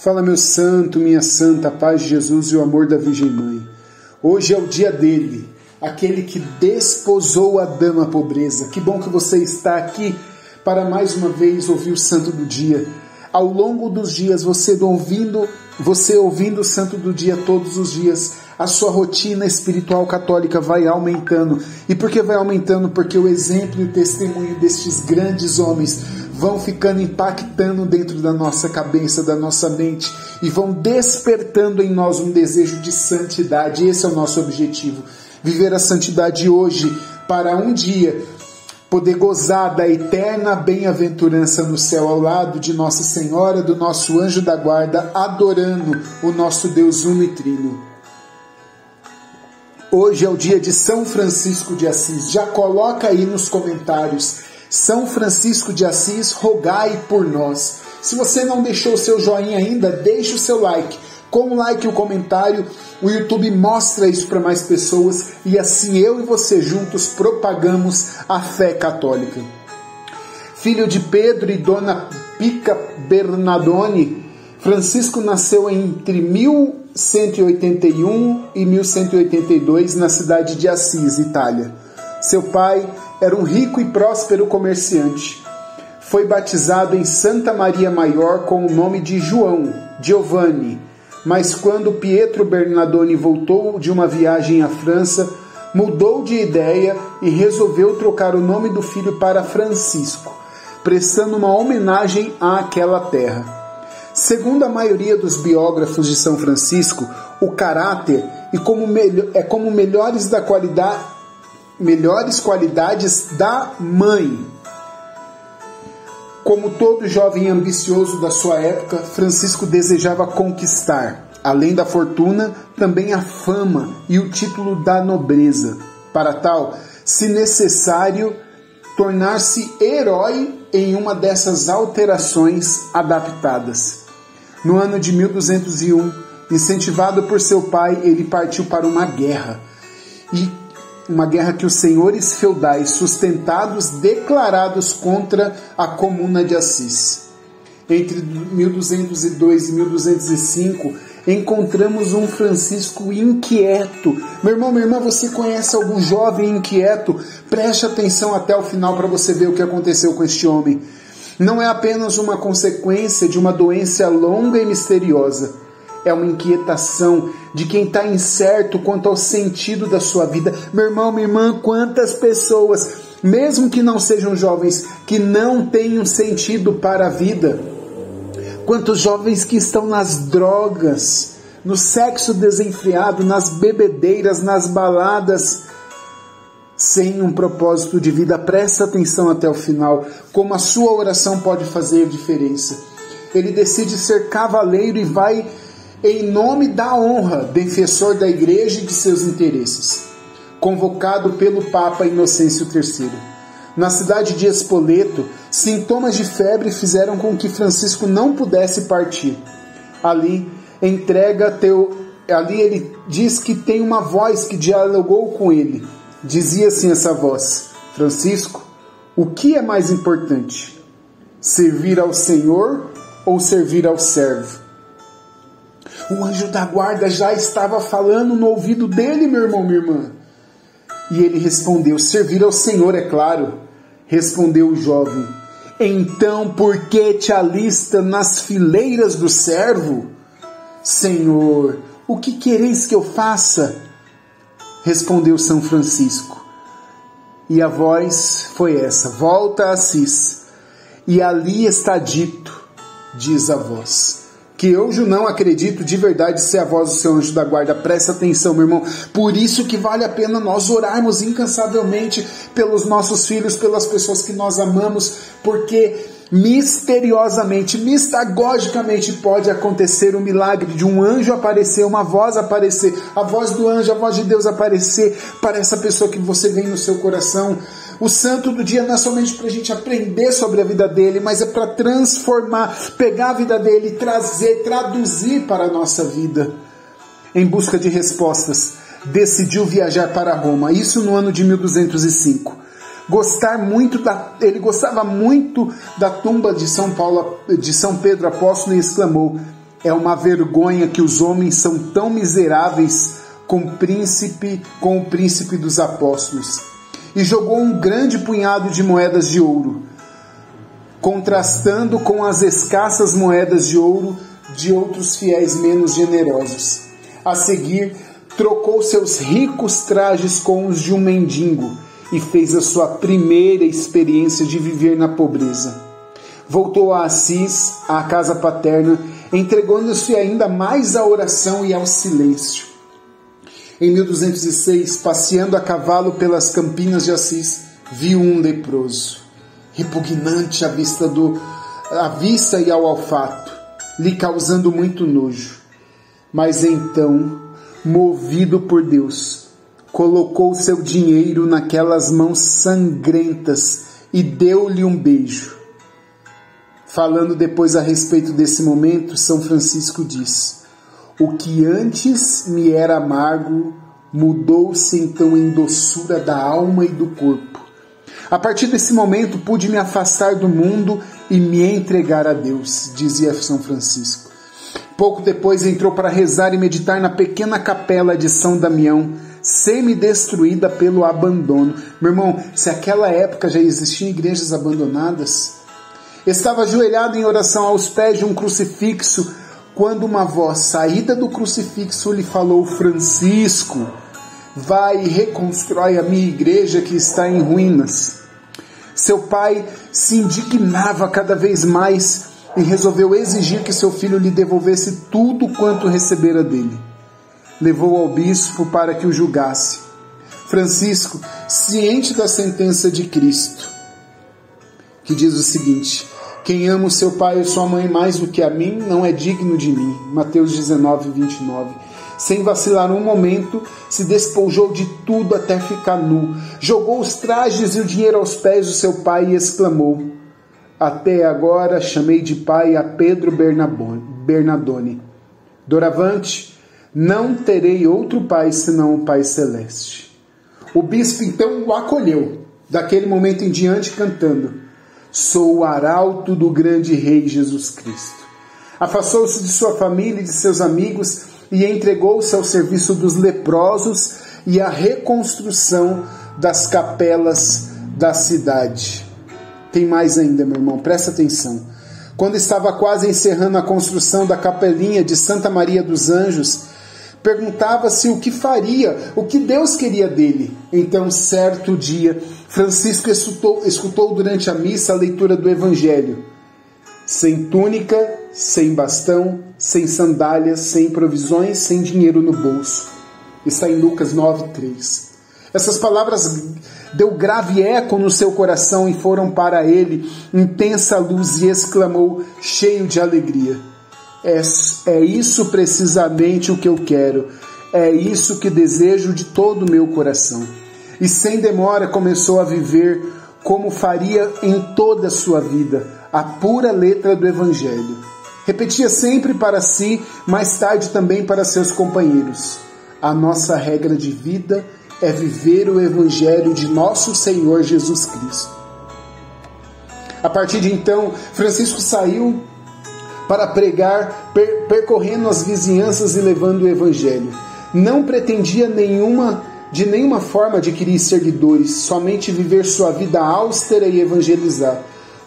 Fala, meu santo, minha santa, a paz de Jesus e o amor da Virgem Mãe. Hoje é o dia dele, aquele que desposou Adão à pobreza. Que bom que você está aqui para mais uma vez ouvir o santo do dia. Ao longo dos dias, você ouvindo o santo do dia todos os dias, a sua rotina espiritual católica vai aumentando. E por que vai aumentando? Porque o exemplo e o testemunho destes grandes homens vão ficando impactando dentro da nossa cabeça, da nossa mente, e vão despertando em nós um desejo de santidade. Esse é o nosso objetivo, viver a santidade hoje, para um dia poder gozar da eterna bem-aventurança no céu, ao lado de Nossa Senhora, do nosso anjo da guarda, adorando o nosso Deus uno e trino. Hoje é o dia de São Francisco de Assis. Já coloca aí nos comentários: São Francisco de Assis, rogai por nós. Se você não deixou o seu joinha ainda, deixe o seu like. Com o like e o comentário, o YouTube mostra isso para mais pessoas e assim eu e você juntos propagamos a fé católica. Filho de Pedro e Dona Pica Bernardoni, Francisco nasceu entre 1181 e 1182 na cidade de Assis, Itália. Seu pai era um rico e próspero comerciante. Foi batizado em Santa Maria Maior com o nome de Giovanni, mas quando Pietro Bernardoni voltou de uma viagem à França, mudou de ideia e resolveu trocar o nome do filho para Francisco, prestando uma homenagem àquela terra. Segundo a maioria dos biógrafos de São Francisco, o caráter é como melhores qualidades da mãe. Como todo jovem ambicioso da sua época, Francisco desejava conquistar, além da fortuna, também a fama e o título da nobreza. Para tal, se necessário, tornar-se herói em uma dessas alterações adaptadas. No ano de 1201, incentivado por seu pai, ele partiu para uma guerra que os senhores feudais sustentados declarados contra a Comuna de Assis. Entre 1202 e 1205, encontramos um Francisco inquieto. Meu irmão, minha irmã, você conhece algum jovem inquieto? Preste atenção até o final para você ver o que aconteceu com este homem. Não é apenas uma consequência de uma doença longa e misteriosa. É uma inquietação de quem está incerto quanto ao sentido da sua vida. Meu irmão, minha irmã, quantas pessoas, mesmo que não sejam jovens, que não tenham sentido para a vida. Quantos jovens que estão nas drogas, no sexo desenfreado, nas bebedeiras, nas baladas, sem um propósito de vida. Presta atenção até o final, como a sua oração pode fazer diferença. Ele decide ser cavaleiro e vai em nome da honra, defensor da igreja e de seus interesses, convocado pelo Papa Inocêncio III. Na cidade de Spoleto, sintomas de febre fizeram com que Francisco não pudesse partir. Ali ele diz que tem uma voz que dialogou com ele. Dizia assim essa voz: Francisco, o que é mais importante? Servir ao Senhor ou servir ao servo? O anjo da guarda já estava falando no ouvido dele, meu irmão, minha irmã. E ele respondeu: servir ao Senhor, é claro. Respondeu o jovem: então por que te alista nas fileiras do servo? Senhor, o que quereis que eu faça? Respondeu São Francisco. E a voz foi essa: volta a Assis, e ali está dito, diz a voz, que eu não acredito de verdade ser a voz do seu anjo da guarda. Presta atenção, meu irmão. Por isso que vale a pena nós orarmos incansavelmente pelos nossos filhos, pelas pessoas que nós amamos, porque misteriosamente, mistagogicamente pode acontecer um milagre de um anjo aparecer, uma voz aparecer, a voz do anjo, a voz de Deus aparecer para essa pessoa que você vem no seu coração. O santo do dia não é somente para a gente aprender sobre a vida dele, mas é para transformar, pegar a vida dele, trazer, traduzir para a nossa vida. Em busca de respostas, decidiu viajar para Roma, isso no ano de 1205. Ele gostava muito da tumba de São Pedro Apóstolo e exclamou: É uma vergonha que os homens são tão miseráveis com o príncipe dos apóstolos. E jogou um grande punhado de moedas de ouro, contrastando com as escassas moedas de ouro de outros fiéis menos generosos. A seguir, trocou seus ricos trajes com os de um mendigo e fez a sua primeira experiência de viver na pobreza. Voltou a Assis, à casa paterna, entregando-se ainda mais à oração e ao silêncio. Em 1206, passeando a cavalo pelas campinas de Assis, viu um leproso, repugnante à vista e ao olfato, lhe causando muito nojo. Mas então, movido por Deus, colocou seu dinheiro naquelas mãos sangrentas e deu-lhe um beijo. Falando depois a respeito desse momento, São Francisco diz: o que antes me era amargo, mudou-se então em doçura da alma e do corpo. A partir desse momento pude me afastar do mundo e me entregar a Deus, dizia São Francisco. Pouco depois entrou para rezar e meditar na pequena capela de São Damião, semi-destruída pelo abandono. Meu irmão, se aquela época já existiam igrejas abandonadas, estava ajoelhado em oração aos pés de um crucifixo, quando uma voz saída do crucifixo lhe falou: Francisco, vai e reconstrói a minha igreja que está em ruínas. Seu pai se indignava cada vez mais e resolveu exigir que seu filho lhe devolvesse tudo quanto recebera dele. Levou ao bispo para que o julgasse. Francisco, ciente da sentença de Cristo, que diz o seguinte: quem ama o seu pai ou sua mãe mais do que a mim, não é digno de mim. Mateus 19, 29. Sem vacilar um momento, se despojou de tudo até ficar nu. Jogou os trajes e o dinheiro aos pés do seu pai e exclamou: até agora chamei de pai a Pedro Bernardone. Doravante, não terei outro pai senão o Pai Celeste. O bispo então o acolheu, daquele momento em diante cantando: sou o arauto do grande rei Jesus Cristo. Afastou-se de sua família e de seus amigos e entregou-se ao serviço dos leprosos e à reconstrução das capelas da cidade. Tem mais ainda, meu irmão, presta atenção. Quando estava quase encerrando a construção da capelinha de Santa Maria dos Anjos, perguntava-se o que faria, o que Deus queria dele. Então, certo dia, Francisco escutou durante a missa a leitura do Evangelho. Sem túnica, sem bastão, sem sandálias, sem provisões, sem dinheiro no bolso. Está em Lucas 9:3. Essas palavras deu grave eco no seu coração e foram para ele intensa luz, e exclamou, cheio de alegria: é isso precisamente o que eu quero, é isso que desejo de todo o meu coração. E sem demora começou a viver como faria em toda a sua vida, a pura letra do Evangelho. Repetia sempre para si, mais tarde também para seus companheiros: a nossa regra de vida é viver o Evangelho de nosso Senhor Jesus Cristo. A partir de então, Francisco saiu para pregar, percorrendo as vizinhanças e levando o Evangelho. Não pretendia de nenhuma forma adquirir seguidores, somente viver sua vida austera e evangelizar.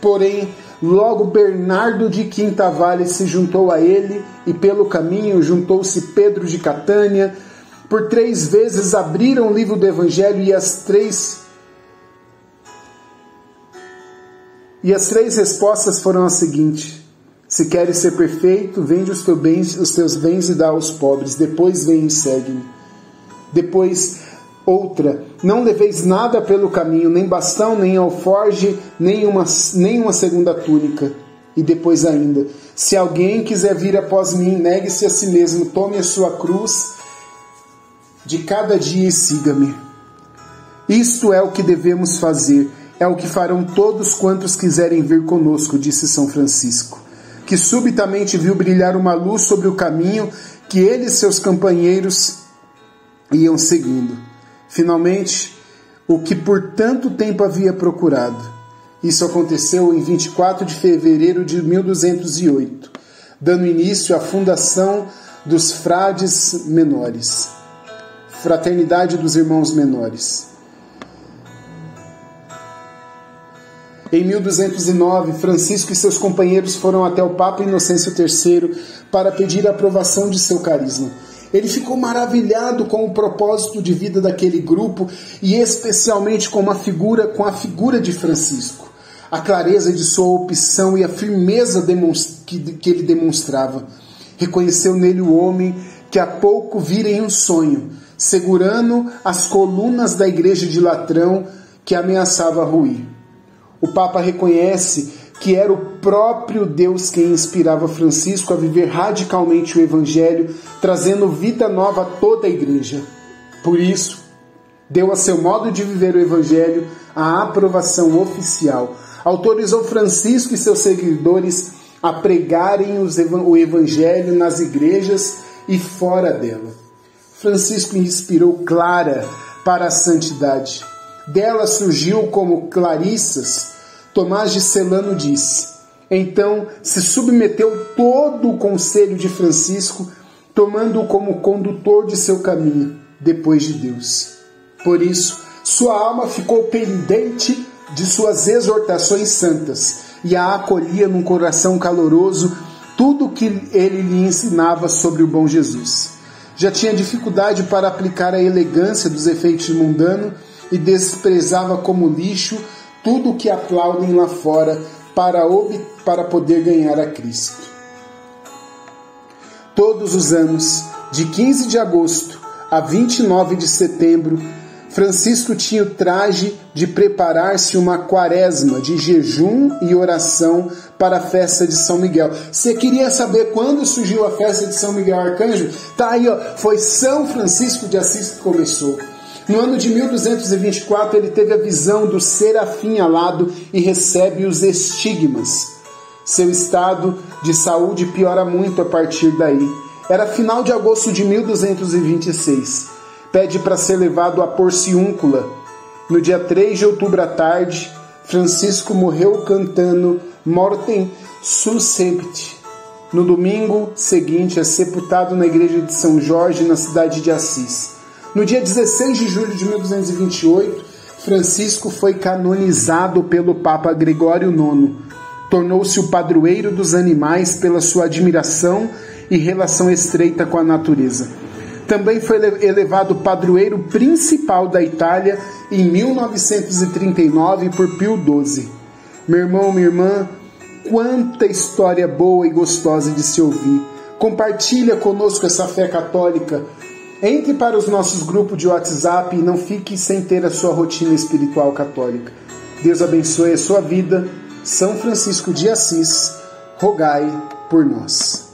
Porém, logo Bernardo de Quintavalle se juntou a ele, e pelo caminho juntou-se Pedro de Catânia. Por 3 vezes abriram o livro do Evangelho e as três respostas foram as seguintes: se queres ser perfeito, vende os teus bens e dá aos pobres, depois vem e segue-me. Depois, outra: não leveis nada pelo caminho, nem bastão, nem alforge, nem uma segunda túnica. E depois ainda: se alguém quiser vir após mim, negue-se a si mesmo, tome a sua cruz de cada dia e siga-me. Isto é o que devemos fazer, é o que farão todos quantos quiserem vir conosco, disse São Francisco, que subitamente viu brilhar uma luz sobre o caminho que ele e seus companheiros iam seguindo. Finalmente, o que por tanto tempo havia procurado. Isso aconteceu em 24 de fevereiro de 1208. dando início à fundação dos frades menores, Fraternidade dos Irmãos Menores. Em 1209, Francisco e seus companheiros foram até o Papa Inocêncio III para pedir a aprovação de seu carisma. Ele ficou maravilhado com o propósito de vida daquele grupo e especialmente com a figura de Francisco, a clareza de sua opção e a firmeza que ele demonstrava. Reconheceu nele o homem que há pouco vira em um sonho, segurando as colunas da igreja de Latrão que ameaçava ruir. O Papa reconhece que era o próprio Deus quem inspirava Francisco a viver radicalmente o Evangelho, trazendo vida nova a toda a igreja. Por isso, deu a seu modo de viver o Evangelho a aprovação oficial. Autorizou Francisco e seus seguidores a pregarem o Evangelho nas igrejas e fora dela. Francisco inspirou Clara para a santidade. Dela surgiu como Clarissas. Tomás de Celano diz: então se submeteu todo o conselho de Francisco, tomando-o como condutor de seu caminho, depois de Deus. Por isso, sua alma ficou pendente de suas exortações santas e a acolhia num coração caloroso tudo o que ele lhe ensinava sobre o bom Jesus. Já tinha dificuldade para aplicar a elegância dos efeitos mundanos e desprezava como lixo tudo o que aplaudem lá fora para poder ganhar a Cristo. Todos os anos, de 15 de agosto a 29 de setembro, Francisco tinha o traje de preparar-se uma quaresma de jejum e oração para a festa de São Miguel. Você queria saber quando surgiu a festa de São Miguel Arcanjo? Tá aí, ó, foi São Francisco de Assis que começou. No ano de 1224, ele teve a visão do serafim alado e recebe os estigmas. Seu estado de saúde piora muito a partir daí. Era final de agosto de 1226. Pede para ser levado à Porciúncula. No dia 3 de outubro à tarde, Francisco morreu cantando Mortem Suscepit. No domingo seguinte, é sepultado na igreja de São Jorge, na cidade de Assis. No dia 16 de julho de 1228, Francisco foi canonizado pelo Papa Gregório IX. Tornou-se o padroeiro dos animais pela sua admiração e relação estreita com a natureza. Também foi elevado padroeiro principal da Itália em 1939 por Pio XII. Meu irmão, minha irmã, quanta história boa e gostosa de se ouvir. Compartilha conosco essa fé católica. Entre para os nossos grupos de WhatsApp e não fique sem ter a sua rotina espiritual católica. Deus abençoe a sua vida. São Francisco de Assis, rogai por nós.